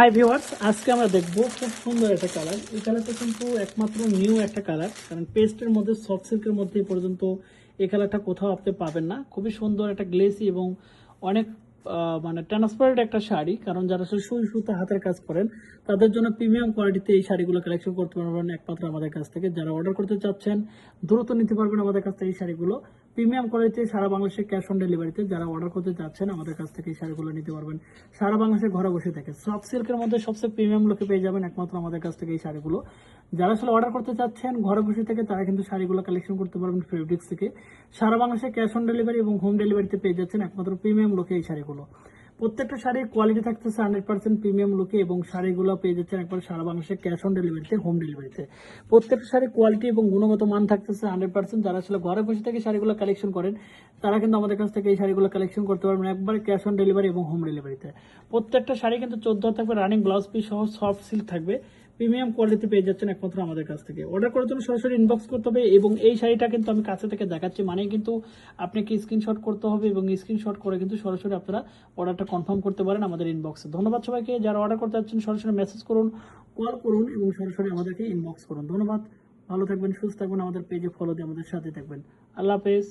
Hi viewers, আজকে আমরা দেখবো খুব সুন্দর একটা কালার। এই কালারটা কিন্তু একমাত্র নিউ একটা কালার, কারণ পেস্টের মধ্যে সফট সিল্কের মধ্যে এই পর্যন্ত এই কালারটা কোথাও আপনি পাবেন না। খুবই সুন্দর একটা গ্লেসি এবং অনেক মানে ট্রান্সপারেন্ট একটা শাড়ি। কারণ যারা সুই সুতা হাতের কাজ করেন তাদের জন্য প্রিমিয়াম কোয়ালিটিতে এই শাড়িগুলো কালেকশন করতে পারবেন একমাত্র আমাদের কাছ থেকে। যারা অর্ডার করতে চাচ্ছেন দ্রুত নিতে পারবেন আমাদের কাছ থেকে এই শাড়িগুলো প্রিমিয়াম কোয়ালিটি, সারা বাংলাদেশে ক্যাশ অন ডেলিভারিতে। যারা অর্ডার করতে চাচ্ছেন আমাদের কাছ থেকে এই শাড়িগুলো নিতে পারবেন সারা বাংলাদেশে ঘরে বসে থেকে। সফট সিল্কের মধ্যে সবচেয়ে প্রিমিয়াম লুকে পেয়ে যাবেন একমাত্র আমাদের কাছ থেকে এই শাড়িগুলো। যারা আসলে অর্ডার করতে চাচ্ছেন ঘরে বসে থেকে তারা কিন্তু শাড়িগুলো কালেকশন করতে পারবেন ফেব্রিক্স থেকে। সারা বাংলাদেশে ক্যাশ অন ডেলিভারি এবং হোম ডেলিভারিতে পেয়ে যাচ্ছেন একমাত্র প্রিমিয়াম লুকে এই শাড়িগুলো। প্রত্যেকটা শাড়ির কোয়ালিটি থাকতেছে 100% প্রিমিয়াম লুকে এবং শাড়িগুলো পেয়ে যাচ্ছেন একবার সারা বাংলাদেশে ক্যাশ অন ডেলিভারিতে, হোম ডেলিভারিতে। প্রত্যেকটা শাড়ির কোয়ালিটি এবং গুণগত মান থাকতেছে 100%। যারা আসলে ঘরে বসে থেকে শাড়িগুলো কালেকশন করেন তারা কিন্তু আমাদের কাছ থেকে এই শাড়িগুলো কালেকশন করতে পারবেন একবার ক্যাশ অন ডেলিভারি এবং হোম ডেলিভারিতে। প্রত্যেকটা শাড়ি কিন্তু 14 থাকবে, রানিং ব্লাউজ পিস সহ সফট সিল্ক থাকবে। প্রিমিয়াম কোয়ালিটি পেয়ে যাচ্ছেন একমাত্র আমাদের কাছ থেকে। অর্ডার করার জন্য সরাসরি ইনবক্স করতে হবে এবং এই শাড়িটা কিন্তু আমি কাছে থেকে দেখাচ্ছি, মানে কিন্তু আপনাকে স্ক্রিনশট করতে হবে এবং স্ক্রিনশট করে কিন্তু সরাসরি আপনারা অর্ডারটা কনফার্ম করতে পারেন আমাদের ইনবক্সে। ধন্যবাদ সবাইকে। যারা অর্ডার করতে যাচ্ছেন সরাসরি মেসেজ করুন, কল করুন এবং সরাসরি আমাদেরকে ইনবক্স করুন। ধন্যবাদ, ভালো থাকবেন, সুস্থ থাকবেন, আমাদের পেজে ফলো দিয়ে আমাদের সাথে থাকবেন। আল্লাহ হাফেজ।